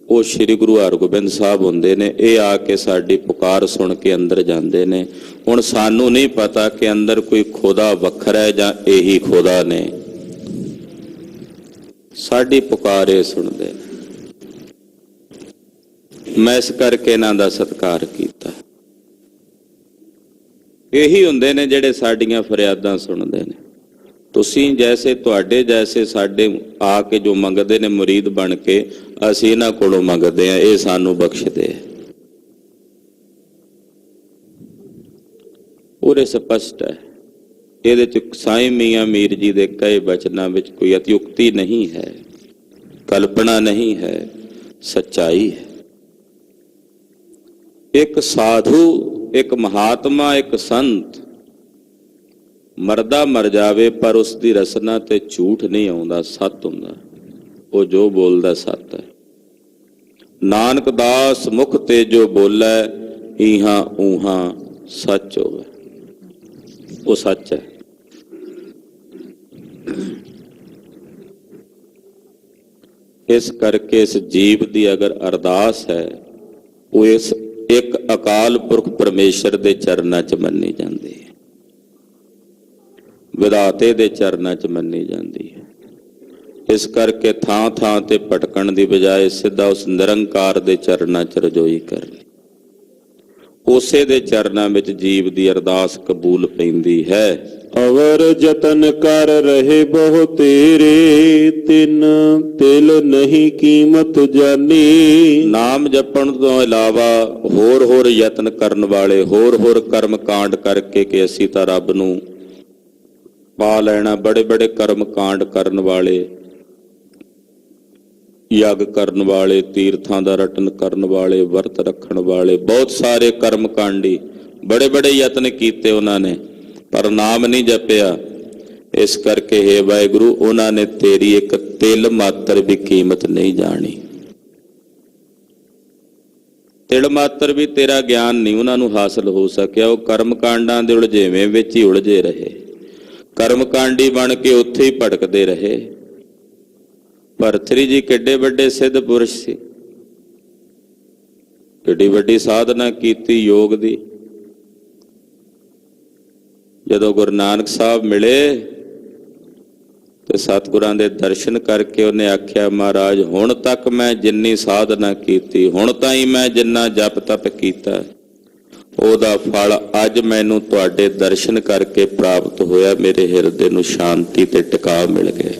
ਉਹ ਸ੍ਰੀ ਗੁਰੂ ਹਰਗੋਬਿੰਦ ਸਾਹਿਬ ਹੁੰਦੇ ਨੇ। ਇਹ ਆ ਕੇ ਸਾਡੀ ਪੁਕਾਰ ਸੁਣ ਕੇ ਅੰਦਰ ਜਾਂਦੇ ਨੇ। ਹੁਣ ਸਾਨੂੰ ਨਹੀਂ ਪਤਾ ਕਿ ਅੰਦਰ ਕੋਈ ਖੁਦਾ ਵੱਖਰਾ ਹੈ ਜਾਂ ਇਹੀ ਖੁਦਾ ਨੇ, ਸਾਡੀ ਪੁਕਾਰ ਇਹ ਸੁਣਦੇ ਨੇ। ਮੈਂ ਇਸ ਕਰਕੇ ਇਹਨਾਂ ਦਾ ਸਤਿਕਾਰ ਕੀਤਾ। ਇਹੀ ਹੁੰਦੇ ਨੇ ਜਿਹੜੇ ਸਾਡੀਆਂ ਫਰਿਆਦਾਂ ਸੁਣਦੇ ਨੇ। ਤੁਸੀਂ ਜੈਸੇ, ਤੁਹਾਡੇ ਜੈਸੇ ਸਾਡੇ ਆ ਕੇ ਜੋ ਮੰਗਦੇ ਨੇ ਮੁਰੀਦ ਬਣ ਕੇ, ਅਸੀਂ ਇਹਨਾਂ ਕੋਲੋਂ ਮੰਗਦੇ ਹਾਂ, ਇਹ ਸਾਨੂੰ ਬਖਸ਼ਦੇ ਹੈ। ਪੂਰੇ ਸਪਸ਼ਟ ਹੈ। ਇਹਦੇ ਚ ਸਾਈਂ ਮੀਆਂ ਮੀਰ ਜੀ ਦੇ ਕਈ ਬਚਨਾਂ ਵਿੱਚ ਕੋਈ ਅਤਿਯੁਕਤੀ ਨਹੀਂ ਹੈ, ਕਲਪਨਾ ਨਹੀਂ ਹੈ, ਸੱਚਾਈ ਹੈ। ਇੱਕ ਸਾਧੂ, ਇੱਕ ਮਹਾਤਮਾ, ਇੱਕ ਸੰਤ ਮਰਦਾ ਮਰ ਜਾਵੇ ਪਰ ਉਸ ਦੀ ਰਸਨਾ ਤੇ ਝੂਠ ਨਹੀਂ ਆਉਂਦਾ, ਸੱਤ ਹੁੰਦਾ। ਉਹ ਜੋ ਬੋਲਦਾ ਸੱਤ ਹੈ। ਨਾਨਕ ਦਾਸ ਮੁਖ ਤੇ ਜੋ ਬੋਲੇ, ਇਹਾਂ ਊਹਾਂ ਸੱਚ ਹੋਵੇ, ਉਹ ਸੱਚ ਹੈ। ਇਸ ਕਰਕੇ ਇਸ ਜੀਵ ਦੀ ਅਗਰ ਅਰਦਾਸ ਹੈ, ਉਹ ਇਸ ਇੱਕ ਅਕਾਲ ਪੁਰਖ ਪਰਮੇਸ਼ਰ ਦੇ ਚਰਨਾਂ 'ਚ ਮੰਨੀ ਜਾਂਦੀ ਹੈ, ਵਿਧਾਤੇ ਦੇ ਚਰਨਾਂ 'ਚ ਮੰਨੀ ਜਾਂਦੀ ਹੈ। ਇਸ ਕਰਕੇ ਥਾਂ ਥਾਂ ਤੇ ਭਟਕਣ ਦੀ ਬਜਾਏ ਸਿੱਧਾ ਉਸ ਨਿਰੰਕਾਰ ਦੇ ਚਰਨਾਂ 'ਚ ਰਜੋਈ ਕਰਨੀ। ਉਸੇ ਦੇ ਚਰਨਾਂ ਵਿੱਚ ਜੀਵ ਦੀ ਅਰਦਾਸ ਕਬੂਲ ਪੈਂਦੀ ਹੈ। ਅਵਰ ਜਤਨ ਕਰ ਰਹੇ ਬਹੁ ਤੇਰੇ, ਤਿਨ ਤਿਲ ਨਹੀਂ ਕੀਮਤ ਜਾਨੀ। ਨਾਮ ਜਪਣ ਤੋਂ ਇਲਾਵਾ ਹੋਰ ਯਤਨ ਕਰਨ ਵਾਲੇ, ਹੋਰ ਕਰਮ ਕਾਂਡ ਕਰਕੇ ਕਿ ਅਸੀਂ ਤਾਂ ਰੱਬ ਨੂੰ ਪਾ ਲੈਣਾ, ਬੜੇ ਕਰਮ ਕਾਂਡ ਕਰਨ ਵਾਲੇ, ਯੱਗ ਕਰਨ ਵਾਲੇ, ਤੀਰਥਾਂ ਦਾ ਰਟਨ ਕਰਨ ਵਾਲੇ, ਵਰਤ ਰੱਖਣ ਵਾਲੇ, ਬਹੁਤ ਸਾਰੇ ਕਰਮ ਕਾਂਡੀ, ਬੜੇ ਯਤਨ ਕੀਤੇ ਉਹਨਾਂ ਨੇ, ਪਰ ਨਾਮ ਨਹੀਂ ਜਪਿਆ। ਇਸ ਕਰਕੇ ਹੇ ਵਾਹਿਗੁਰੂ, ਉਹਨਾਂ ਨੇ ਤੇਰੀ ਇੱਕ ਤਿਲ ਮਾਤਰ ਵੀ ਕੀਮਤ ਨਹੀਂ ਜਾਣੀ। ਤਿਲ ਮਾਤਰ ਵੀ ਤੇਰਾ ਗਿਆਨ ਨਹੀਂ ਉਹਨਾਂ ਨੂੰ ਹਾਸਲ ਹੋ ਸਕਿਆ। ਉਹ ਕਰਮ ਕਾਂਡਾਂ ਦੇ ਉਲਝੇਵੇਂ ਵਿੱਚ ਹੀ ਉਲਝੇ ਰਹੇ, ਕਰਮ ਕਾਂਡੀ ਬਣ ਕੇ ਉੱਥੇ ਹੀ ਭਟਕਦੇ ਰਹੇ। ਭਰਤਰੀ ਜੀ ਕਿੱਡੇ ਵੱਡੇ ਸਿੱਧ ਪੁਰਸ਼ ਸੀ, ਕਿੱਡੀ ਵੱਡੀ ਸਾਧਨਾ ਕੀਤੀ ਯੋਗ ਦੀ। ਜਦੋਂ ਗੁਰੂ ਨਾਨਕ ਸਾਹਿਬ ਮਿਲੇ ਤੇ ਸਤਿਗੁਰਾਂ ਦੇ ਦਰਸ਼ਨ ਕਰਕੇ ਉਹਨੇ ਆਖਿਆ, ਮਹਾਰਾਜ ਹੁਣ ਤੱਕ ਮੈਂ ਜਿੰਨੀ ਸਾਧਨਾ ਕੀਤੀ, ਹੁਣ ਤਾਈਂ ਮੈਂ ਜਿੰਨਾ ਜਪ ਤਪ ਕੀਤਾ, ਉਹਦਾ ਫਲ ਅੱਜ ਮੈਨੂੰ ਤੁਹਾਡੇ ਦਰਸ਼ਨ ਕਰਕੇ ਪ੍ਰਾਪਤ ਹੋਇਆ। ਮੇਰੇ ਹਿਰਦੇ ਨੂੰ ਸ਼ਾਂਤੀ ਤੇ ਟਿਕਾ ਮਿਲ ਗਿਆ।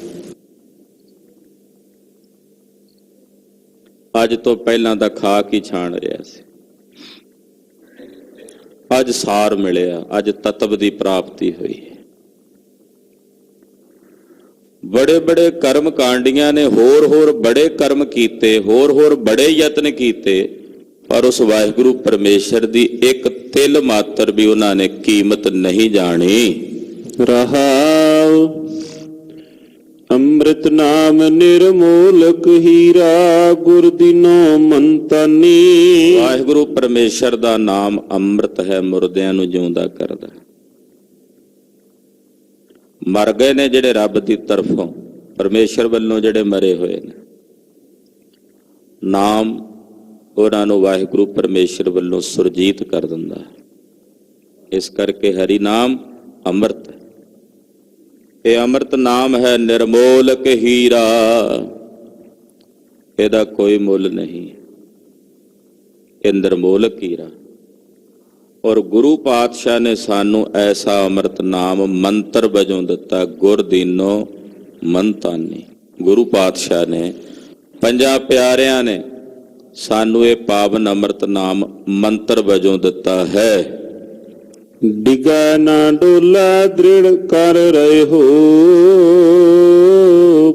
ਅੱਜ ਤੋਂ ਪਹਿਲਾਂ ਤਾਂ ਖਾਕ ਹੀ ਛਾਣ ਰਿਹਾ ਸੀ, ਅੱਜ ਸਾਰ ਮਿਲਿਆ, ਅੱਜ ਤਤਵ ਦੀ ਪ੍ਰਾਪਤੀ ਹੋਈ। ਬੜੇ ਕਰਮ ਕਾਂਡੀਆਂ ਨੇ, ਹੋਰ ਬੜੇ ਕਰਮ ਕੀਤੇ, ਹੋਰ ਬੜੇ ਯਤਨ ਕੀਤੇ, ਪਰ ਉਸ ਵਾਹਿਗੁਰੂ ਪਰਮੇਸ਼ਰ ਦੀ ਇੱਕ ਤਿਲ ਮਾਤਰ ਵੀ ਉਹਨਾਂ ਨੇ ਕੀਮਤ ਨਹੀਂ ਜਾਣੀ। ਰਹਾਉ ਅੰਮ੍ਰਿਤ ਨਾਮ ਨਿਰਮੋਲਕ ਹੀਰਾ, ਗੁਰ ਦੀਨੋ ਮੰਤਾਨੀ। ਵਾਹਿਗੁਰੂ ਪਰਮੇਸ਼ਰ ਦਾ ਨਾਮ ਅੰਮ੍ਰਿਤ ਹੈ, ਮੁਰਦਿਆਂ ਨੂੰ ਜਿਉਂਦਾ ਕਰਦਾ। ਮਰ ਗਏ ਨੇ ਜਿਹੜੇ ਰੱਬ ਦੀ ਤਰਫੋਂ, ਪਰਮੇਸ਼ਰ ਵੱਲੋਂ ਜਿਹੜੇ ਮਰੇ ਹੋਏ ਨੇ, ਨਾਮ ਉਹਨਾਂ ਨੂੰ ਵਾਹਿਗੁਰੂ ਪਰਮੇਸ਼ਰ ਵੱਲੋਂ ਸੁਰਜੀਤ ਕਰ ਦਿੰਦਾ ਹੈ। ਇਸ ਕਰਕੇ ਹਰੀ ਨਾਮ ਅੰਮ੍ਰਿਤ ਹੈ। ਇਹ ਅੰਮ੍ਰਿਤ ਨਾਮ ਹੈ ਨਿਰਮੋਲਕ ਹੀਰਾ, ਇਹਦਾ ਕੋਈ ਮੁੱਲ ਨਹੀਂ। ਇਹ ਨਿਰਮੋਲਕ ਹੀਰਾ। ਔਰ ਗੁਰੂ ਪਾਤਸ਼ਾਹ ਨੇ ਸਾਨੂੰ ਐਸਾ ਅੰਮ੍ਰਿਤ ਨਾਮ ਮੰਤਰ ਵਜੋਂ ਦਿੱਤਾ, ਗੁਰ ਦੀਨੋ ਮੰਤਾਨੀ। ਗੁਰੂ ਪਾਤਸ਼ਾਹ ਨੇ, ਪੰਜਾਂ ਪਿਆਰਿਆਂ ਨੇ ਸਾਨੂੰ ਇਹ ਪਾਵਨ ਅੰਮ੍ਰਿਤ ਨਾਮ ਮੰਤਰ ਵਜੋਂ ਦਿੱਤਾ ਹੈ। ਡਿਗਾ ਨਾ ਡੋਲਾ ਦ੍ਰਿੜ ਕਰ ਰਹੇ ਹੋ,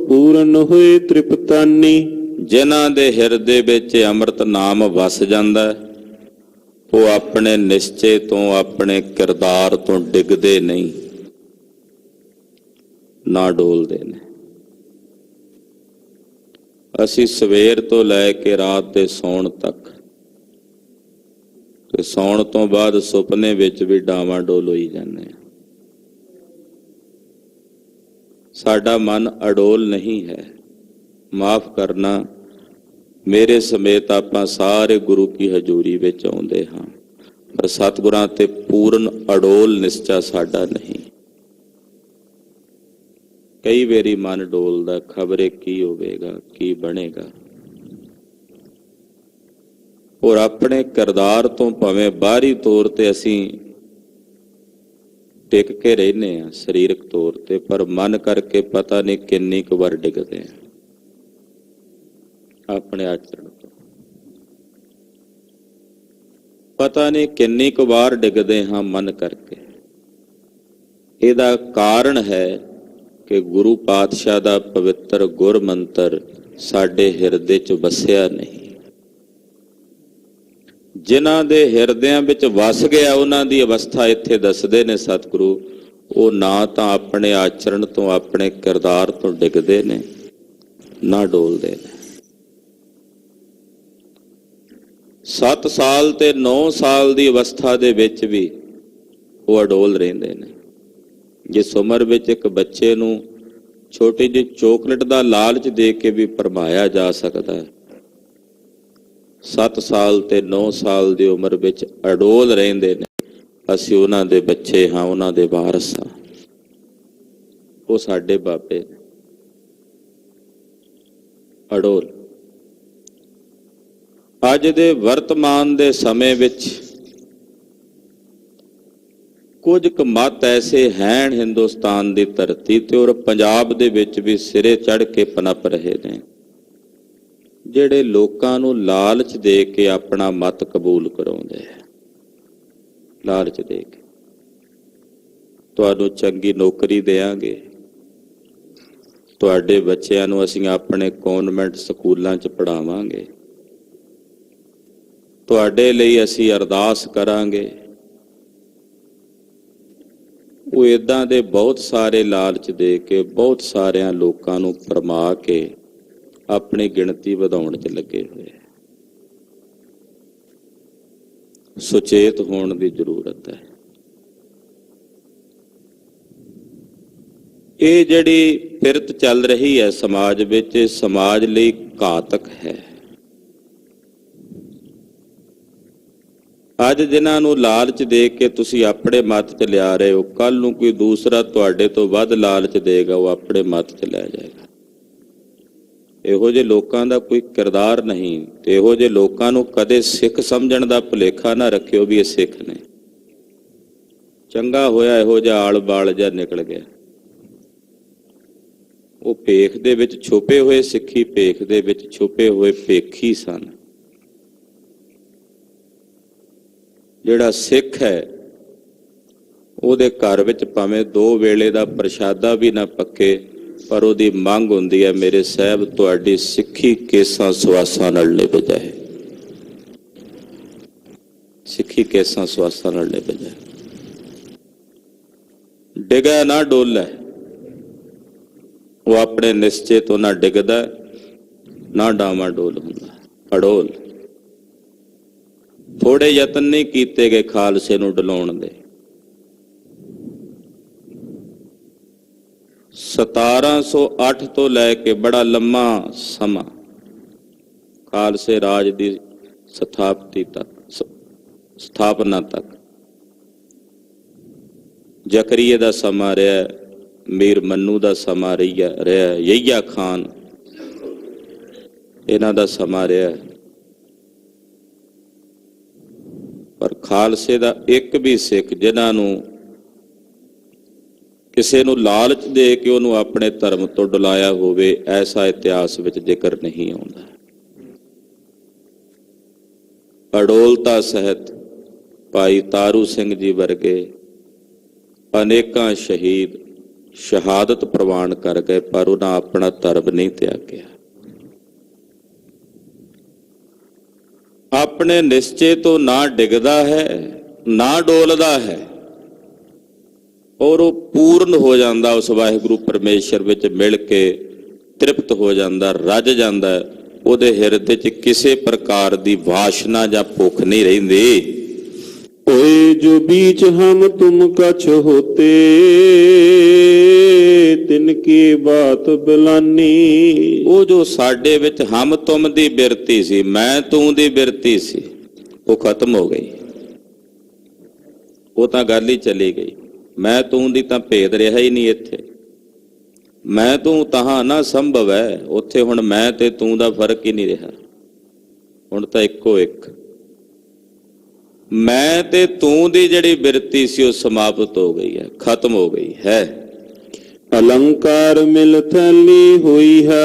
ਪੂਰਨ ਹੋਏ ਤ੍ਰਿਪਤਾਨੀ। ਜਿਨ੍ਹਾਂ ਦੇ ਹਿਰਦੇ ਵਿੱਚ ਅੰਮ੍ਰਿਤ ਨਾਮ ਵਸ ਜਾਂਦਾ ਹੈ, ਉਹ ਆਪਣੇ ਨਿਸ਼ਚੇ ਤੋਂ, ਆਪਣੇ ਕਿਰਦਾਰ ਤੋਂ ਡਿੱਗਦੇ ਨਹੀਂ, ਨਾ ਡੋਲਦੇ ਨੇ। ਅਸੀਂ ਸਵੇਰ ਤੋਂ ਲੈ ਕੇ ਰਾਤ ਦੇ ਸੌਣ ਤੱਕ, ਤੇ ਸੌਣ ਤੋਂ ਬਾਅਦ ਸੁਪਨੇ ਵਿੱਚ ਵੀ ਡਾਵਾਂ ਡੋਲ ਹੋਈ ਜਾਂਦੇ ਹਾਂ। ਸਾਡਾ ਮਨ ਅਡੋਲ ਨਹੀਂ ਹੈ। ਮਾਫ ਕਰਨਾ, ਮੇਰੇ ਸਮੇਤ ਆਪਾਂ ਸਾਰੇ ਗੁਰੂ ਕੀ ਹਜ਼ੂਰੀ ਵਿੱਚ ਆਉਂਦੇ ਹਾਂ, ਪਰ ਸਤਿਗੁਰਾਂ ਤੇ ਪੂਰਨ ਅਡੋਲ ਨਿਸ਼ਚਾ ਸਾਡਾ ਨਹੀਂ। ਕਈ ਵਾਰੀ ਮਨ ਡੋਲਦਾ, ਖਬਰੇ ਕੀ ਹੋਵੇਗਾ, ਕੀ ਬਣੇਗਾ। ਔਰ ਆਪਣੇ ਕਿਰਦਾਰ ਤੋਂ ਭਾਵੇਂ ਬਾਹਰੀ ਤੌਰ ਤੇ ਅਸੀਂ ਟਿਕ ਕੇ ਰਹਿੰਦੇ ਹਾਂ ਸਰੀਰਕ ਤੌਰ ਤੇ, ਪਰ ਮਨ ਕਰਕੇ ਪਤਾ ਨਹੀਂ ਕਿੰਨੀ ਕੁ ਵਾਰ ਡਿੱਗਦੇ ਹਾਂ ਆਪਣੇ ਆਚਰਣ ਤੋਂ। ਪਤਾ ਨਹੀਂ ਕਿੰਨੀ ਕੁ ਵਾਰ ਡਿੱਗਦੇ ਹਾਂ ਮਨ ਕਰਕੇ। ਇਹਦਾ ਕਾਰਨ ਹੈ ਕਿ ਗੁਰੂ ਪਾਤਸ਼ਾਹ ਦਾ ਪਵਿੱਤਰ ਗੁਰ ਮੰਤਰ ਸਾਡੇ ਹਿਰਦੇ 'ਚ ਵਸਿਆ ਨਹੀਂ। ਜਿਨ੍ਹਾਂ ਦੇ ਹਿਰਦਿਆਂ ਵਿੱਚ ਵਸ ਗਿਆ, ਉਹਨਾਂ ਦੀ ਅਵਸਥਾ ਇੱਥੇ ਦੱਸਦੇ ਨੇ ਸਤਿਗੁਰੂ, ਉਹ ਨਾ ਤਾਂ ਆਪਣੇ ਆਚਰਣ ਤੋਂ, ਆਪਣੇ ਕਿਰਦਾਰ ਤੋਂ ਡਿੱਗਦੇ ਨੇ, ਨਾ ਡੋਲਦੇ ਨੇ। 7 ਸਾਲ ਤੇ 9 ਸਾਲ ਦੀ ਅਵਸਥਾ ਦੇ ਵਿੱਚ ਵੀ ਉਹ ਅਡੋਲ ਰਹਿੰਦੇ ਨੇ। ਜਿਸ ਉਮਰ ਵਿੱਚ ਇੱਕ ਬੱਚੇ ਨੂੰ ਛੋਟੀ ਜਿਹੀ ਚੋਕਲੇਟ ਦਾ ਲਾਲਚ ਦੇ ਕੇ ਵੀ ਭਰਮਾਇਆ ਜਾ ਸਕਦਾ ਹੈ, 7 ਸਾਲ ਤੇ 9 ਸਾਲ ਦੀ ਉਮਰ ਵਿੱਚ ਅਡੋਲ ਰਹਿੰਦੇ ਨੇ। ਅਸੀਂ ਉਹਨਾਂ ਦੇ ਬੱਚੇ ਹਾਂ, ਉਹਨਾਂ ਦੇ ਵਾਰਸ ਹਾਂ, ਉਹ ਸਾਡੇ ਬਾਬੇ ਨੇ। ਅਡੋਲ। ਅੱਜ ਦੇ ਵਰਤਮਾਨ ਦੇ ਸਮੇਂ ਵਿੱਚ ਕੁਝ ਕੁ ਮੱਤ ਐਸੇ ਹੈਣ ਹਿੰਦੁਸਤਾਨ ਦੀ ਧਰਤੀ ਤੇ ਔਰ ਪੰਜਾਬ ਦੇ ਵਿੱਚ ਵੀ ਸਿਰੇ ਚੜ੍ਹ ਕੇ ਪਨਪ ਰਹੇ ਨੇ, ਜਿਹੜੇ ਲੋਕਾਂ ਨੂੰ ਲਾਲਚ ਦੇ ਕੇ ਆਪਣਾ ਮਤ ਕਬੂਲ ਕਰਾਉਂਦੇ ਆ। ਲਾਲਚ ਦੇ ਕੇ ਤੁਹਾਨੂੰ ਚੰਗੀ ਨੌਕਰੀ ਦੇਵਾਂਗੇ, ਤੁਹਾਡੇ ਬੱਚਿਆਂ ਨੂੰ ਅਸੀਂ ਆਪਣੇ ਕਨਵੈਂਟ ਸਕੂਲਾਂ 'ਚ ਪੜ੍ਹਾਵਾਂਗੇ, ਤੁਹਾਡੇ ਲਈ ਅਸੀਂ ਅਰਦਾਸ ਕਰਾਂਗੇ। ਉਹ ਇਦਾਂ ਦੇ ਬਹੁਤ ਸਾਰੇ ਲਾਲਚ ਦੇ ਕੇ ਬਹੁਤ ਸਾਰਿਆਂ ਲੋਕਾਂ ਨੂੰ ਭਰਮਾ ਕੇ ਆਪਣੀ ਗਿਣਤੀ ਵਧਾਉਣ 'ਚ ਲੱਗੇ ਹੋਏ ਆ। ਸੁਚੇਤ ਹੋਣ ਦੀ ਜ਼ਰੂਰਤ ਹੈ। ਇਹ ਜਿਹੜੀ ਫਿਰਤ ਚੱਲ ਰਹੀ ਹੈ ਸਮਾਜ ਵਿੱਚ, ਇਹ ਸਮਾਜ ਲਈ ਘਾਤਕ ਹੈ। ਅੱਜ ਜਿਨ੍ਹਾਂ ਨੂੰ ਲਾਲਚ ਦੇ ਕੇ ਤੁਸੀਂ ਆਪਣੇ ਮੱਤ 'ਚ ਲਿਆ ਰਹੇ ਹੋ, ਕੱਲ ਨੂੰ ਕੋਈ ਦੂਸਰਾ ਤੁਹਾਡੇ ਤੋਂ ਵੱਧ ਲਾਲਚ ਦੇਗਾ, ਉਹ ਆਪਣੇ ਮੱਤ 'ਚ ਲੈ ਜਾਏਗਾ। ਇਹੋ ਜਿਹੇ ਲੋਕਾਂ ਦਾ ਕੋਈ ਕਿਰਦਾਰ ਨਹੀਂ, ਤੇ ਇਹੋ ਜਿਹੇ ਲੋਕਾਂ ਨੂੰ ਕਦੇ ਸਿੱਖ ਸਮਝਣ ਦਾ ਭੁਲੇਖਾ ਨਾ ਰੱਖਿਓ ਵੀ ਇਹ ਸਿੱਖ ਨੇ। ਚੰਗਾ ਹੋਇਆ ਇਹੋ ਜਿਹਾ ਆਲ ਬਾਲ ਜਿਹਾ ਨਿਕਲ ਗਿਆ। ਉਹ ਭੇਖ ਦੇ ਵਿੱਚ ਛੁਪੇ ਹੋਏ ਸਿੱਖੀ, ਭੇਖ ਦੇ ਵਿੱਚ ਛੁਪੇ ਹੋਏ ਭੇਖੀ ਸਨ। ਜਿਹੜਾ ਸਿੱਖ ਹੈ ਉਹਦੇ ਘਰ ਵਿੱਚ ਭਾਵੇਂ 2 ਵੇਲੇ ਦਾ ਪ੍ਰਸ਼ਾਦਾ ਵੀ ਨਾ ਪੱਕੇ, ਪਰ ਉਹਦੀ ਮੰਗ ਹੁੰਦੀ ਹੈ, ਮੇਰੇ ਸਾਹਿਬ ਤੁਹਾਡੀ ਸਿੱਖੀ ਕੇਸਾਂ ਸਵਾਸਾਂ ਨਾਲ ਨਿਭ ਜਾਏ, ਸਿੱਖੀ ਕੇਸਾਂ ਸਵਾਸਾਂ ਨਾਲ ਨਿਭ ਜਾਏ। ਡਿੱਗਾ ਨਾ ਡੋਲੇ, ਉਹ ਆਪਣੇ ਨਿਸ਼ਚੇ ਤੋਂ ਨਾ ਡਿੱਗਦਾ ਨਾ ਡਾਵਾਂ ਡੋਲ ਹੁੰਦਾ, ਅਡੋਲ। ਥੋੜੇ ਯਤਨ ਨਹੀਂ ਕੀਤੇ ਗਏ ਖਾਲਸੇ ਨੂੰ ਡਲਾਉਣ ਦੇ। 1708 ਤੋਂ ਲੈ ਕੇ ਬੜਾ ਲੰਮਾ ਸਮਾਂ ਖਾਲਸੇ ਰਾਜ ਦੀ ਸਥਾਪਨਾ ਤੱਕ ਜ਼ਕਰੀਏ ਦਾ ਸਮਾਂ ਰਿਹਾ, ਮੀਰ ਮੰਨੂ ਦਾ ਸਮਾਂ ਰਿਹਾ, ਯਹੀਆ ਖਾਨ ਇਹਨਾਂ ਦਾ ਸਮਾਂ ਰਿਹਾ, ਪਰ ਖਾਲਸੇ ਦਾ ਇੱਕ ਵੀ ਸਿੱਖ ਜਿਨ੍ਹਾਂ ਨੂੰ ਕਿਸੇ ਨੂੰ ਲਾਲਚ ਦੇ ਕੇ ਉਹਨੂੰ ਆਪਣੇ ਧਰਮ ਤੋਂ ਡੁਲਾਇਆ ਹੋਵੇ, ਐਸਾ ਇਤਿਹਾਸ ਵਿੱਚ ਜ਼ਿਕਰ ਨਹੀਂ ਆਉਂਦਾ। ਅਡੋਲਤਾ ਸਹਿਤ ਭਾਈ ਤਾਰੂ ਸਿੰਘ ਜੀ ਵਰਗੇ ਅਨੇਕਾਂ ਸ਼ਹੀਦ ਸ਼ਹਾਦਤ ਪ੍ਰਵਾਨ ਕਰ ਗਏ, ਪਰ ਉਹਨਾਂ ਆਪਣਾ ਧਰਮ ਨਹੀਂ ਤਿਆਗਿਆ। ਆਪਣੇ ਨਿਸ਼ਚੇ ਤੋਂ ਨਾ ਡਿੱਗਦਾ ਹੈ ਨਾ ਡੋਲਦਾ ਹੈ, ਔਰ ਉਹ ਪੂਰਨ ਹੋ ਜਾਂਦਾ, ਉਸ ਵਾਹਿਗੁਰੂ ਪਰਮੇਸ਼ਰ ਵਿੱਚ ਮਿਲ ਕੇ ਤ੍ਰਿਪਤ ਹੋ ਜਾਂਦਾ, ਰੱਜ ਜਾਂਦਾ। ਉਹਦੇ ਹਿਰਦੇ 'ਚ ਕਿਸੇ ਪ੍ਰਕਾਰ ਦੀ ਵਾਸ਼ਨਾ ਜਾਂ ਭੁੱਖ ਨਹੀਂ ਰਹਿੰਦੀ। ओए जो बीच हम तुम कछ होते तिनकी बात बिलानी। ਉਹ ਜੋ ਸਾਡੇ ਵਿੱਚ ਹਮ ਤੁਮ ਦੀ ਬਿਰਤੀ ਸੀ, ਮੈਂ ਤੂੰ ਦੀ ਬਿਰਤੀ ਸੀ, ਉਹ ਖਤਮ ਹੋ ਗਈ। ਉਹ ਤਾਂ ਗੱਲ ਹੀ ਚਲੀ ਗਈ। ਮੈਂ ਤੂੰ ਦੀ ਤਾਂ ਭੇਦ ਰਿਹਾ ਹੀ ਨਹੀਂ ਇੱਥੇ। ਮੈਂ ਤੂੰ ਤਹਾਂ ਨਾ ਸੰਭਵ ਹੈ, ਉੱਥੇ ਹੁਣ ਮੈਂ ਤੇ ਤੂੰ ਦਾ ਫਰਕ ਹੀ ਨਹੀਂ ਰਿਹਾ। ਹੁਣ ਤਾਂ ਇੱਕੋ ਇੱਕ ਮੈਂ ਤੇ ਤੂੰ ਦੀ ਜਿਹੜੀ ਬਿਰਤੀ ਸੀ ਉਹ ਸਮਾਪਤ ਹੋ ਗਈ ਹੈ, ਖਤਮ ਹੋ ਗਈ ਹੈ। अलंकार मिल थैली हुई है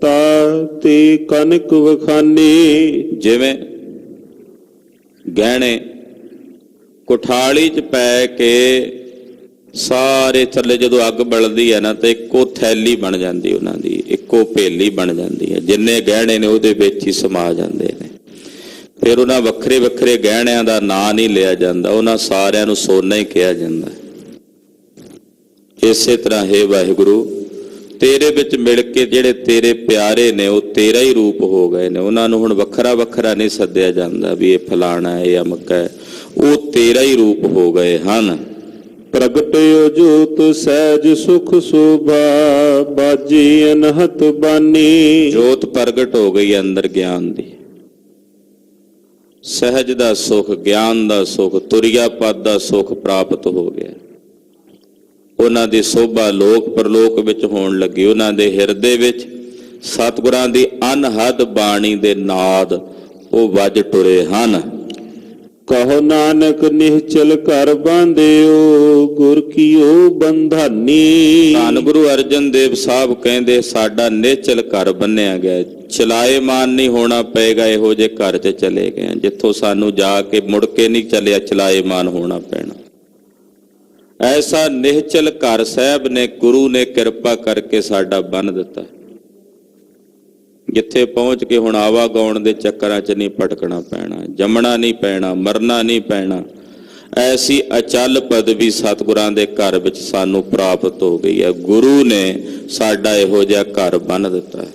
ताती कनक वखानी। ਜਿਵੇਂ ਗਹਿਣੇ ਕੁਠਾਲੀ 'ਚ ਪੈ ਕੇ ਸਾਰੇ ਥੱਲੇ ਜਦੋਂ ਅੱਗ ਬਲਦੀ ਹੈ ਨਾ, ਤੇ ਇੱਕੋ ਥੈਲੀ ਬਣ ਜਾਂਦੀ ਉਹਨਾਂ ਦੀ, ਇੱਕੋ ਭੇਲੀ ਬਣ ਜਾਂਦੀ ਹੈ। ਜਿੰਨੇ ਗਹਿਣੇ ਨੇ ਉਹਦੇ ਵਿੱਚ ਹੀ ਸਮਾ ਜਾਂਦੇ ਨੇ। ਫਿਰ ਉਹਨਾਂ ਵੱਖਰੇ ਵੱਖਰੇ ਗਹਿਣਿਆਂ ਦਾ ਨਾਂ ਨਹੀਂ ਲਿਆ ਜਾਂਦਾ, ਉਹਨਾਂ ਸਾਰਿਆਂ ਨੂੰ ਸੋਨਾ ਹੀ ਕਿਹਾ ਜਾਂਦਾ। ਇਸੇ ਤਰ੍ਹਾਂ ਹੈ ਵਾਹਿਗੁਰੂ, ਤੇਰੇ ਵਿੱਚ ਮਿਲ ਕੇ ਜਿਹੜੇ ਤੇਰੇ ਪਿਆਰੇ ਨੇ ਉਹ ਤੇਰਾ ਹੀ ਰੂਪ ਹੋ ਗਏ ਨੇ। ਉਹਨਾਂ ਨੂੰ ਹੁਣ ਵੱਖਰਾ ਵੱਖਰਾ ਨਹੀਂ ਸੱਦਿਆ ਜਾਂਦਾ ਵੀ ਇਹ ਫਲਾਣਾ ਹੈ, ਇਹ ਅਮਕ ਹੈ, ਉਹ ਤੇਰਾ ਹੀ ਰੂਪ ਹੋ ਗਏ ਹਨ। ਪ੍ਰਗਟਿਓ ਜੋਤ ਸਹਿਜ ਸੁਖ ਸੋਭਾ ਬਾਜੀ ਅਨਹਤ ਬਾਨੀ। ਜੋਤ ਪ੍ਰਗਟ ਹੋ ਗਈ ਅੰਦਰ ਗਿਆਨ ਦੀ, ਸਹਿਜ ਦਾ ਸੁਖ, ਗਿਆਨ ਦਾ ਸੁਖ, ਤੁਰਿਆ ਪਦ ਦਾ ਸੁਖ ਪ੍ਰਾਪਤ ਹੋ ਗਿਆ। ਉਹਨਾਂ ਦੀ ਸੋਭਾ ਲੋਕ ਪਰਲੋਕ ਵਿੱਚ ਹੋਣ ਲੱਗੀ। ਉਹਨਾਂ ਦੇ ਹਿਰਦੇ ਵਿੱਚ ਸਤਿਗੁਰਾਂ ਦੀ ਅਨਹਦ ਬਾਣੀ ਦੇ ਨਾਦ ਉਹ ਵੱਜ ਟੁਰੇ ਹਨ। ਕਹੋ ਨਾਨਕ ਨਿਹਚਲ ਘਰ ਬਾਂਧਿਓ ਗੁਰ ਕੀਓ ਬੰਧਾਨੀ। ਧੰਨ ਗੁਰੂ ਅਰਜਨ ਦੇਵ ਸਾਹਿਬ ਕਹਿੰਦੇ ਸਾਡਾ ਨਿਹਚਲ ਘਰ ਬੰਨਿਆ ਗਿਆ, ਚਲਾਏਮਾਨ ਨਹੀਂ ਹੋਣਾ ਪਏਗਾ। ਇਹੋ ਜਿਹੇ ਘਰ 'ਚ ਚਲੇ ਗਏ ਜਿੱਥੋਂ ਸਾਨੂੰ ਜਾ ਕੇ ਮੁੜ ਕੇ ਨਹੀਂ ਚੱਲਿਆ, ਚਲਾਏਮਾਨ ਹੋਣਾ ਪੈਣਾ। ਐਸਾ ਨਿਹਚਲ ਘਰ ਸਾਹਿਬ ਨੇ, ਗੁਰੂ ਨੇ ਕਿਰਪਾ ਕਰਕੇ ਸਾਡਾ ਬੰਨ ਦਿੱਤਾ, ਜਿੱਥੇ ਪਹੁੰਚ ਕੇ ਹੁਣ ਆਵਾਗਾਉਣ ਦੇ ਚੱਕਰਾਂ 'ਚ ਨਹੀਂ ਭਟਕਣਾ ਪੈਣਾ, ਜੰਮਣਾ ਨਹੀਂ ਪੈਣਾ, ਮਰਨਾ ਨਹੀਂ ਪੈਣਾ। ਐਸੀ ਅਚਲ ਪਦਵੀ ਸਤਿਗੁਰਾਂ ਦੇ ਘਰ ਵਿੱਚ ਸਾਨੂੰ ਪ੍ਰਾਪਤ ਹੋ ਗਈ ਹੈ। ਗੁਰੂ ਨੇ ਸਾਡਾ ਇਹੋ ਜਿਹਾ ਘਰ ਬੰਨ ਦਿੱਤਾ ਹੈ।